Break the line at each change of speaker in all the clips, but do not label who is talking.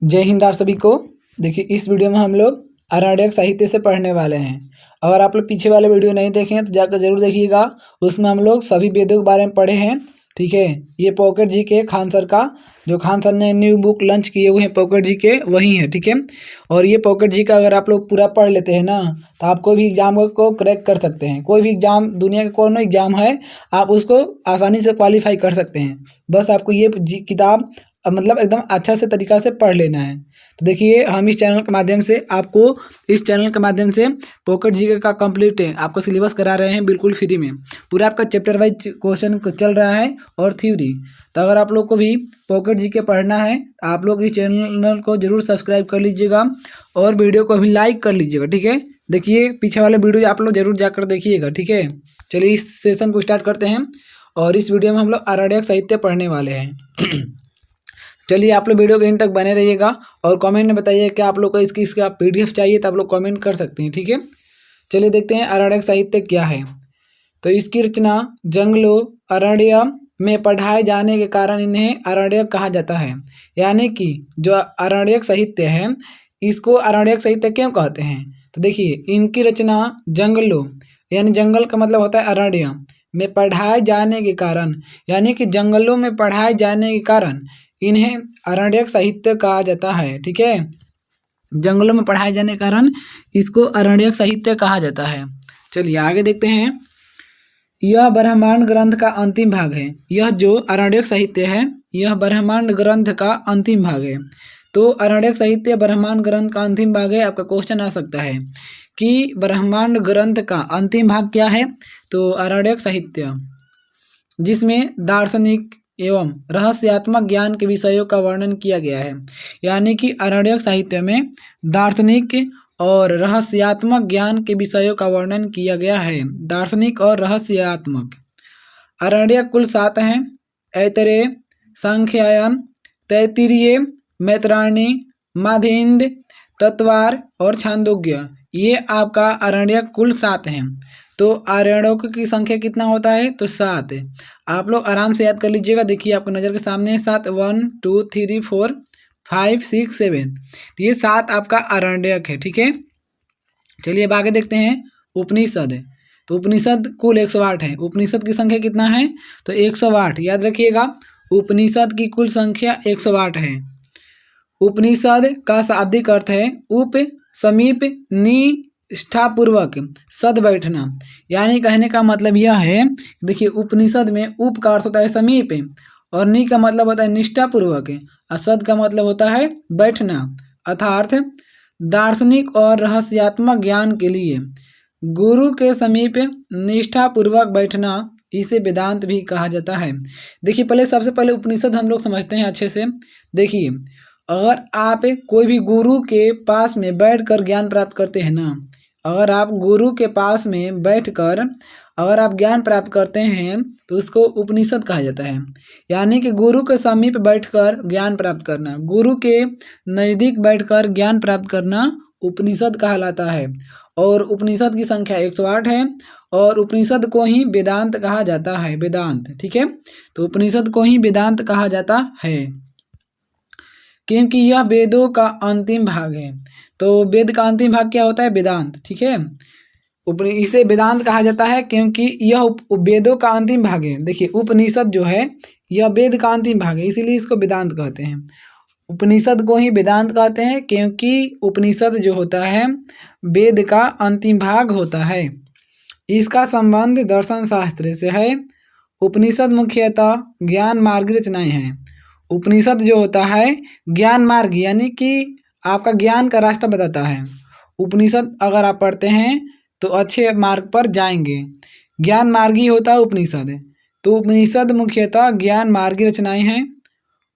जय हिंद आप सभी को। देखिए इस वीडियो में हम लोग आरण्यक साहित्य से पढ़ने वाले हैं। अगर आप लोग पीछे वाले वीडियो नहीं देखे हैं तो जाकर जरूर देखिएगा। उसमें हम लोग सभी वेदों के बारे में पढ़े हैं। ठीक है, ये पॉकेट जी के खान सर का, जो खान सर ने न्यू बुक लॉन्च किए हुए हैं पॉकेट जी के, वही है। ठीक है, और ये पॉकेट जी का अगर आप लोग पूरा पढ़ लेते हैं ना तो आप कोई भी एग्जाम को क्रैक कर सकते हैं। कोई भी एग्जाम, दुनिया का कौन एग्जाम है, आप उसको आसानी से क्वालिफाई कर सकते हैं। बस आपको ये किताब मतलब एकदम अच्छा से तरीक़ा से पढ़ लेना है। तो देखिए हम इस चैनल के माध्यम से आपको, इस चैनल के माध्यम से पॉकेट जीके का कंप्लीट है आपको सिलेबस करा रहे हैं बिल्कुल फ्री में। पूरा आपका चैप्टर वाइज क्वेश्चन चल रहा है और थ्योरी। तो अगर आप लोग को भी पॉकेट जीके पढ़ना है आप लोग इस चैनल को जरूर सब्सक्राइब कर लीजिएगा और वीडियो को भी लाइक कर लीजिएगा। ठीक है, देखिए पीछे वाले वीडियो आप लोग जरूर जाकर देखिएगा। ठीक है, चलिए इस सेशन को स्टार्ट करते हैं और इस वीडियो में हम लोग आरण्यक साहित्य पढ़ने वाले हैं। चलिए आप लोग वीडियो के एंड तक बने रहिएगा और कमेंट में बताइए कि आप लोग को इसका पीडीएफ चाहिए तो आप लोग कमेंट कर सकते हैं। ठीक है, चलिए देखते हैं आरण्यक साहित्य क्या है। तो इसकी रचना जंगलों, अरण्य में पढ़ाए जाने के कारण इन्हें आरण्यक कहा जाता है। यानी कि जो आरण्यक साहित्य है इसको आरण्यक साहित्य क्यों कहते हैं, तो देखिए इनकी रचना जंगलों, यानी जंगल का मतलब होता है अरण्य में पढ़ाए जाने के कारण, यानी कि जंगलों में पढ़ाए जाने के कारण इन्हें आरण्यक साहित्य कहा जाता है। ठीक है, जंगलों में पढ़ाए जाने के कारण इसको आरण्यक साहित्य कहा जाता है। चलिए आगे देखते हैं। यह ब्रह्मांड ग्रंथ का अंतिम भाग है। यह जो आरण्यक साहित्य है यह ब्रह्मांड ग्रंथ का अंतिम भाग है। तो आरण्यक साहित्य ब्रह्मांड ग्रंथ का अंतिम भाग है। आपका क्वेश्चन आ सकता है कि ब्रह्मांड ग्रंथ का अंतिम भाग क्या है, तो आरण्यक साहित्य जिसमें दार्शनिक एवं रहस्यात्मक ज्ञान के विषयों का वर्णन किया गया है। यानी कि आरण्यक साहित्य में दार्शनिक और रहस्यात्मक ज्ञान के विषयों का वर्णन किया गया है। दार्शनिक और रहस्यात्मक। आरण्यक कुल 7 हैं: ऐतरेय, सांख्यायन, तैत्तिरीय, मैत्रायणी, माध्यन्द, तत्वार और छांदोग्य। ये आपका आरण्यक कुल 7 हैं। तो आरण्यकों की संख्या कितना होता है, तो 7 है। आप लोग आराम से याद कर लीजिएगा। देखिए आपको नज़र के सामने 7, 1 2 3 4 5 6 7, तो ये 7 आपका आरण्यक है। ठीक है, चलिए अब आगे देखते हैं। उपनिषद, तो उपनिषद कुल 108 है। उपनिषद की संख्या कितना है, तो 108। याद रखिएगा उपनिषद की कुल संख्या 108 है। उपनिषद का शाब्दिक अर्थ है उप, समीप, निष्ठापूर्वक, सद बैठना। यानी कहने का मतलब यह है, देखिए उपनिषद में उप का अर्थ होता है समीप और नि का मतलब होता है निष्ठापूर्वक और सद का मतलब होता है बैठना। अर्थात दार्शनिक और रहस्यात्मक ज्ञान के लिए गुरु के समीप निष्ठापूर्वक बैठना, इसे वेदांत भी कहा जाता है। देखिए पहले सबसे पहले उपनिषद हम लोग समझते हैं अच्छे से। देखिए अगर आप कोई भी गुरु के पास में बैठकर ज्ञान प्राप्त करते हैं ना, अगर आप गुरु के पास में बैठकर अगर आप ज्ञान प्राप्त करते हैं तो उसको उपनिषद कहा जाता है। यानी कि गुरु के समीप बैठकर ज्ञान प्राप्त करना, गुरु के नज़दीक बैठकर ज्ञान प्राप्त करना उपनिषद कहलाता है। और उपनिषद की संख्या 108 है और उपनिषद को ही वेदांत कहा जाता है। वेदांत, ठीक है, तो उपनिषद को ही वेदांत कहा जाता है क्योंकि यह वेदों का अंतिम भाग है। तो वेद का अंतिम भाग क्या होता है, वेदांत। ठीक है, इसे वेदांत कहा जाता है क्योंकि यह वेदों का अंतिम भाग है। देखिए उपनिषद जो है यह वेद का अंतिम भाग है, इसीलिए इसको वेदांत कहते हैं। उपनिषद को ही वेदांत कहते हैं क्योंकि उपनिषद जो होता है वेद का अंतिम भाग होता है। इसका संबंध दर्शन शास्त्र से है। उपनिषद मुख्यतः ज्ञान मार्ग रचनाएं हैं। उपनिषद जो होता है ज्ञान मार्ग, यानी कि आपका ज्ञान का रास्ता बताता है। उपनिषद अगर आप पढ़ते हैं तो अच्छे मार्ग पर जाएंगे। ज्ञान मार्ग ही होता है उपनिषद। तो उपनिषद मुख्यतः ज्ञान मार्गी रचनाएं हैं।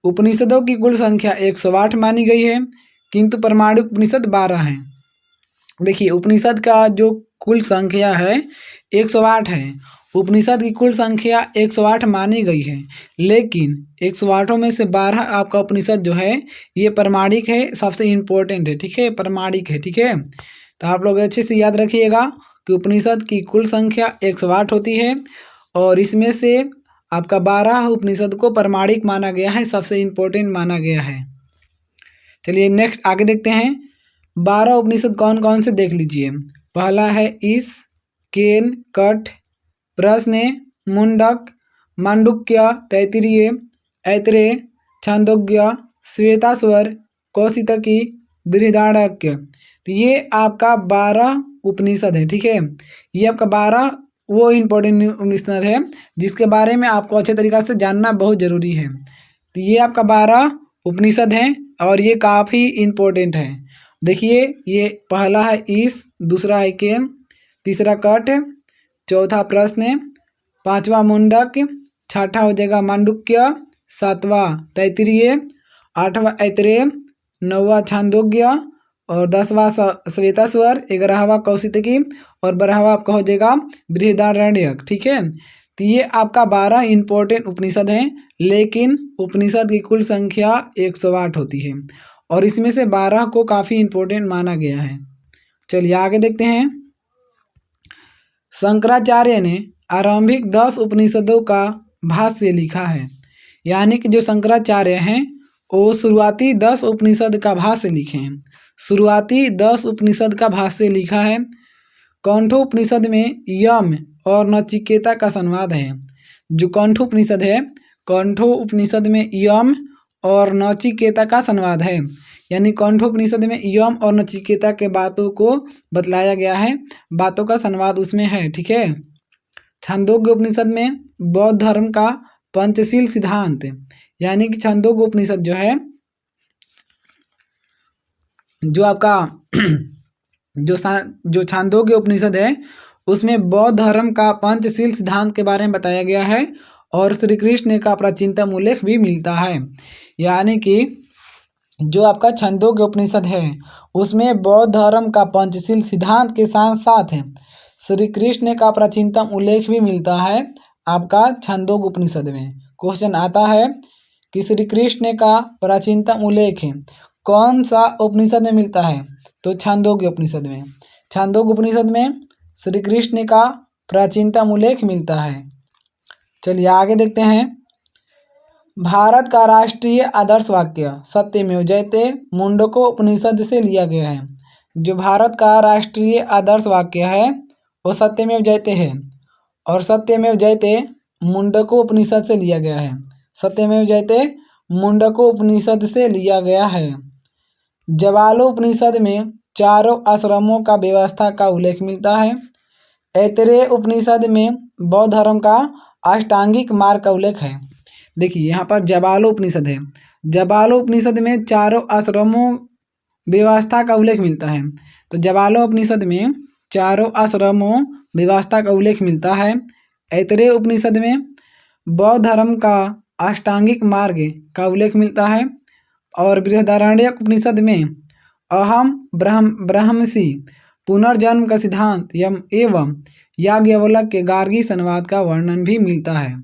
उपनिषदों की कुल संख्या 108 मानी गई है किंतु प्रमाणिक उपनिषद 12 हैं। देखिए उपनिषद का जो कुल संख्या है 108 है। उपनिषद की कुल संख्या 108 मानी गई है, लेकिन 108 में से 12 आपका उपनिषद जो है ये प्रमाणिक है, सबसे इम्पोर्टेंट है। ठीक है, प्रमाणिक है। ठीक है, तो आप लोग अच्छे से याद रखिएगा कि उपनिषद की कुल संख्या 108 होती है और इसमें से आपका 12 उपनिषद को प्रमाणिक माना गया है, सबसे इम्पोर्टेंट माना गया है। चलिए नेक्स्ट आगे देखते हैं। 12 उपनिषद कौन कौन से देख लीजिए। पहला है ईश, केन, कठ, प्रश्न, मुंडक, मांडुक्य, तैत्तिरीय, ऐतरेय, छांदोग्य, श्वेताश्वर, कौशितकी, बृहदारण्यक। तो ये आपका 12 उपनिषद है। ठीक है, ये आपका 12 वो इम्पोर्टेंट उपनिषद है जिसके बारे में आपको अच्छे तरीक़ा से जानना बहुत ज़रूरी है। तो ये आपका 12 उपनिषद हैं और ये काफ़ी इम्पोर्टेंट है। देखिए, ये पहला है ईश, दूसरा है केन, तीसरा कठ, चौथा प्रश्न, पांचवा मुंडक, छठा हो जाएगा मांडुक्य, सातवां तैत्तिरीय, आठवां ऐतरेय, नौवां छांदोग्य और 10वां श्वेताश्वर, 11वां कौशितकी और 12वां आपका हो जाएगा बृहदारण्यक। ठीक है, तो ये आपका 12 इम्पोर्टेंट उपनिषद हैं, लेकिन उपनिषद की कुल संख्या 108 होती है और इसमें से 12 को काफ़ी इम्पोर्टेंट माना गया है। चलिए आगे देखते हैं। शंकराचार्य ने आरंभिक 10 उपनिषदों का भाष्य लिखा है, यानी कि जो शंकराचार्य हैं वो शुरुआती 10 उपनिषद का भाष्य लिखे हैं। शुरुआती 10 उपनिषद का भाष्य लिखा है। कौंठो उपनिषद में यम और नचिकेता का संवाद है। जो कौंठो उपनिषद है, कौंठो उपनिषद में यम और नचिकेता का संवाद है, यानी कौंठो उपनिषद में यम और नचिकेता के बातों को बतलाया गया है, बातों का संवाद उसमें है। ठीक है, छांदोग्य उपनिषद में बौद्ध धर्म का पंचशील सिद्धांत, यानी कि छांदोग्य उपनिषद जो है, जो आपका जो छांदोग्य उपनिषद है उसमें बौद्ध धर्म का पंचशील सिद्धांत के बारे में बताया गया है और श्री कृष्ण का प्राचीनतम उल्लेख भी मिलता है। यानी कि जो आपका छांदोग्य उपनिषद है उसमें बौद्ध धर्म का पंचशील सिद्धांत के साथ साथ श्री कृष्ण का प्राचीनतम उल्लेख भी मिलता है आपका छांदोग्य उपनिषद में। क्वेश्चन आता है कि श्री कृष्ण का प्राचीनतम उल्लेख कौन सा उपनिषद में मिलता है, तो छांदोग्य उपनिषद में। छांदोग्य उपनिषद में श्री कृष्ण का प्राचीनतम उल्लेख मिलता है। चलिए आगे देखते हैं। भारत का राष्ट्रीय आदर्श वाक्य सत्यमेव जयते मुंडको उपनिषद से लिया गया है। जो भारत का राष्ट्रीय आदर्श वाक्य है वो सत्यमेव जयते है और सत्यमेव जयते मुंडको उपनिषद से लिया गया है। सत्यमेव जयते मुंडको उपनिषद से लिया गया है। जवालो उपनिषद में चारों आश्रमों का व्यवस्था का उल्लेख मिलता है। ऐतरेय उपनिषद में बौद्ध धर्म का अष्टांगिक मार्ग का उल्लेख है। देखिए यहाँ पर जवालो उपनिषद है, जवालो उपनिषद में चारों आश्रमों व्यवस्था का उल्लेख मिलता है। तो जवालो उपनिषद में चारों आश्रमों व्यवस्था का उल्लेख मिलता है। ऐतरेय उपनिषद में बौद्ध धर्म का अष्टांगिक मार्ग का उल्लेख मिलता है और बृहदारण्यक उपनिषद में अहम ब्रह्मसि पुनर्जन्म का सिद्धांत एवं याज्ञवल्क्य के गार्गी संवाद का वर्णन भी मिलता है।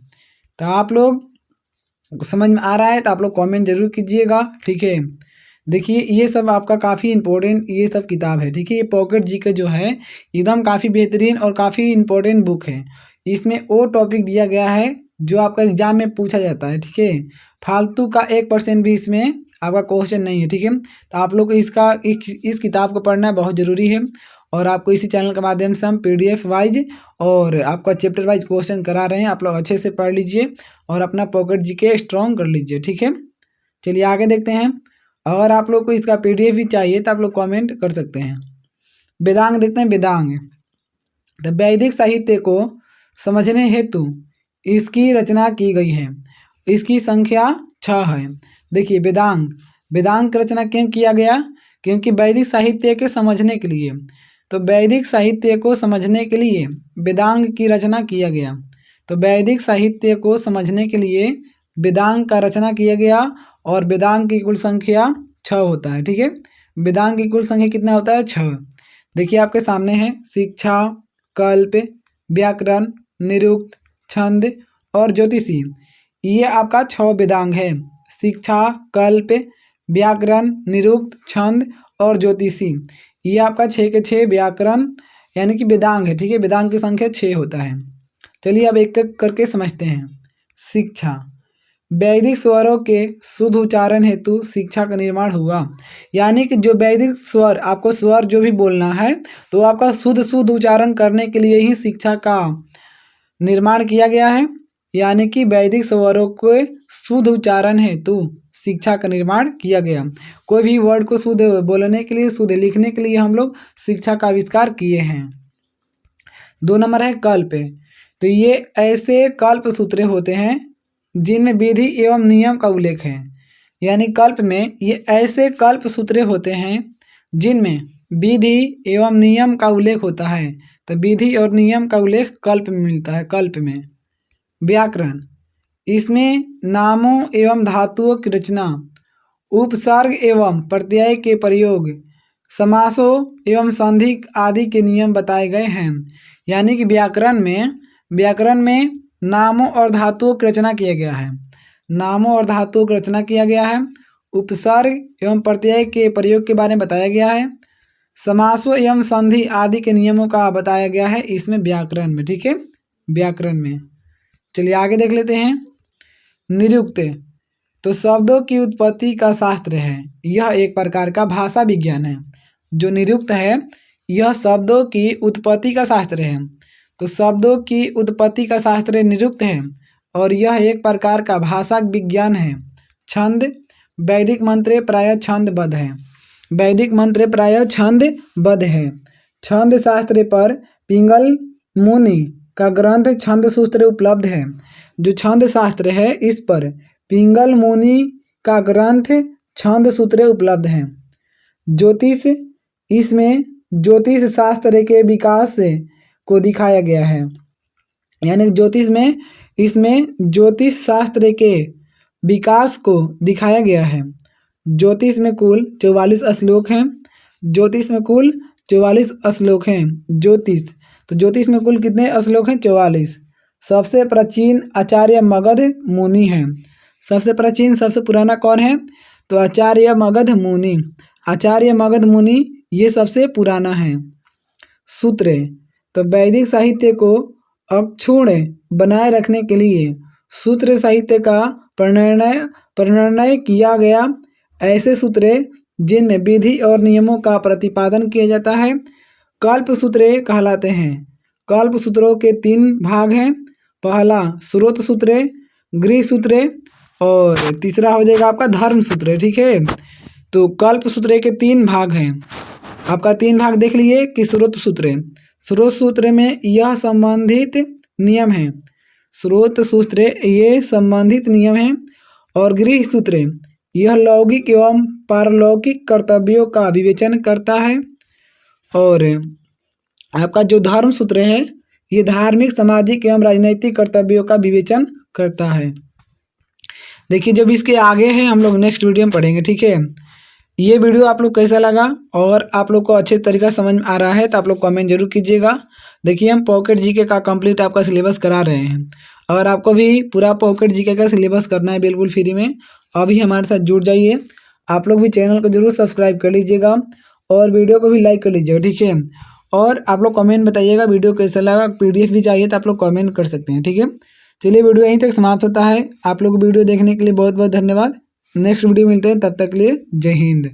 तो आप लोग समझ में आ रहा है तो आप लोग कमेंट जरूर कीजिएगा। ठीक है, देखिए ये सब आपका काफ़ी इम्पोर्टेंट ये सब किताब है। ठीक है, ये पॉकेट जीके जो है एकदम काफ़ी बेहतरीन और काफ़ी इम्पोर्टेंट बुक है। इसमें वो टॉपिक दिया गया है जो आपका एग्जाम में पूछा जाता है। ठीक है, फालतू का 1% भी इसमें आपका क्वेश्चन नहीं है। ठीक है, तो आप लोग को इस किताब को पढ़ना बहुत ज़रूरी है और आपको इसी चैनल के माध्यम से हम PDF वाइज और आपका चैप्टर वाइज क्वेश्चन करा रहे हैं। आप लोग अच्छे से पढ़ लीजिए और अपना पॉकेट जीके स्ट्रॉन्ग कर लीजिए। ठीक है, चलिए आगे देखते हैं। अगर आप लोग को इसका PDF भी चाहिए तो आप लोग कमेंट कर सकते हैं। वेदांग देखते हैं। वेदांग तो वैदिक साहित्य को समझने हेतु इसकी रचना की गई है। इसकी संख्या 6 है। देखिए वेदांग की रचना क्यों किया गया, क्योंकि वैदिक साहित्य के समझने के लिए, तो वैदिक साहित्य को समझने के लिए वेदांग की रचना किया गया। तो वैदिक साहित्य को समझने के लिए वेदांग का रचना किया गया और वेदांग की कुल संख्या 6 होता है। ठीक है, वेदांग की कुल संख्या कितना होता है? 6। देखिए आपके सामने है शिक्षा, कल्प, व्याकरण, निरुक्त, छंद और ज्योतिषी। ये आपका 6 वेदांग है। शिक्षा, कल्प, व्याकरण, निरुक्त, छंद और ज्योतिषी। ये आपका 6 के 6 व्याकरण यानी कि वेदांग है। ठीक है, वेदांग की संख्या 6 होता है। चलिए अब एक एक करके समझते हैं। शिक्षा, वैदिक स्वरों के शुद्ध उच्चारण हेतु शिक्षा का निर्माण हुआ। यानी कि जो वैदिक स्वर, आपको स्वर जो भी बोलना है तो आपका शुद्ध उच्चारण करने के लिए ही शिक्षा का निर्माण किया गया है। यानी कि वैदिक स्वरों के शुद्ध उच्चारण हेतु शिक्षा का निर्माण किया गया। कोई भी वर्ड को शुद्ध बोलने के लिए, शुद्ध लिखने के लिए हम लोग शिक्षा का आविष्कार किए हैं। 2 नंबर है कल्प। तो ये ऐसे कल्प सूत्र होते हैं जिनमें विधि एवं नियम का उल्लेख है। यानी कल्प में ये ऐसे कल्प सूत्र होते हैं जिनमें विधि एवं नियम का उल्लेख होता है। तो विधि और नियम का उल्लेख कल्प में मिलता है। कल्प में व्याकरण, इसमें नामों एवं धातुओं की रचना, उपसर्ग एवं प्रत्यय के प्रयोग, समासों एवं संधि आदि के नियम बताए गए हैं। यानी कि व्याकरण में नामों और धातुओं की रचना किया गया है। नामों और धातुओं की रचना किया गया है। उपसर्ग एवं प्रत्यय के प्रयोग के बारे में बताया गया है। समासों एवं संधि आदि के नियमों का बताया गया है इसमें व्याकरण में। ठीक है, व्याकरण में। चलिए आगे देख लेते हैं। निरुक्त, तो शब्दों की उत्पत्ति का शास्त्र है। यह एक प्रकार का भाषा विज्ञान है। जो निरुक्त है यह शब्दों की उत्पत्ति का शास्त्र है। तो शब्दों की उत्पत्ति का शास्त्र निरुक्त है और यह एक प्रकार का भाषा विज्ञान है। छंद, वैदिक मंत्र प्रायः छंदबद्ध है। वैदिक मंत्र प्रायः छंदबद्ध है। छंद शास्त्र पर पिंगल मुनि का ग्रंथ छंद सूत्र उपलब्ध है। जो छंद शास्त्र है इस पर पिंगल मुनि का ग्रंथ छंद सूत्र उपलब्ध है। ज्योतिष, इसमें ज्योतिष शास्त्र के विकास को दिखाया गया है। यानी ज्योतिष में इसमें ज्योतिष शास्त्र के विकास को दिखाया गया है। ज्योतिष में कुल 44 श्लोक हैं। ज्योतिष में कुल 44 श्लोक हैं। ज्योतिष, तो ज्योतिष में कुल कितने श्लोक हैं? 44। सबसे प्राचीन आचार्य मगध मुनि हैं। सबसे प्राचीन, सबसे पुराना कौन है? तो आचार्य मगध मुनि। आचार्य मगध मुनि ये सबसे पुराना है। सूत्र, तो वैदिक साहित्य को अक्षुण्ण बनाए रखने के लिए सूत्र साहित्य का प्रणयन किया गया। ऐसे सूत्र जिनमें विधि और नियमों का प्रतिपादन किया जाता है कल्प सूत्र कहलाते हैं। कल्प सूत्रों के 3 भाग हैं। पहला स्रोत सूत्र, गृह सूत्र और तीसरा हो जाएगा आपका धर्म सूत्र। ठीक है, तो कल्प सूत्र के 3 भाग हैं। आपका 3 भाग देख लिए कि स्रोत सूत्र में यह संबंधित नियम है। स्रोत सूत्र ये संबंधित नियम है। और गृह सूत्र यह लौकिक एवं पारलौकिक कर्तव्यों का विवेचन करता है। और आपका जो धर्म सूत्र है ये धार्मिक, सामाजिक एवं राजनैतिक कर्तव्यों का विवेचन करता है। देखिए, जब इसके आगे है हम लोग नेक्स्ट वीडियो में पढ़ेंगे। ठीक है, ये वीडियो आप लोग कैसा लगा और आप लोग को अच्छे तरीका समझ में आ रहा है तो आप लोग कमेंट जरूर कीजिएगा। देखिए, हम पॉकेट जीके का कंप्लीट आपका सिलेबस करा रहे हैं। अगर आपको भी पूरा पॉकेट जीके का सिलेबस करना है बिल्कुल फ्री में, अभी हमारे साथ जुड़ जाइए। आप लोग भी चैनल को जरूर सब्सक्राइब कर लीजिएगा और वीडियो को भी लाइक कर लीजिएगा। ठीक है, और आप लोग कमेंट बताइएगा वीडियो कैसा लगा। PDF भी चाहिए तो आप लोग कमेंट कर सकते हैं। ठीक है, चलिए वीडियो यहीं तक समाप्त होता है। आप लोग वीडियो देखने के लिए बहुत बहुत धन्यवाद। नेक्स्ट वीडियो मिलते हैं, तब तक के लिए जय हिंद।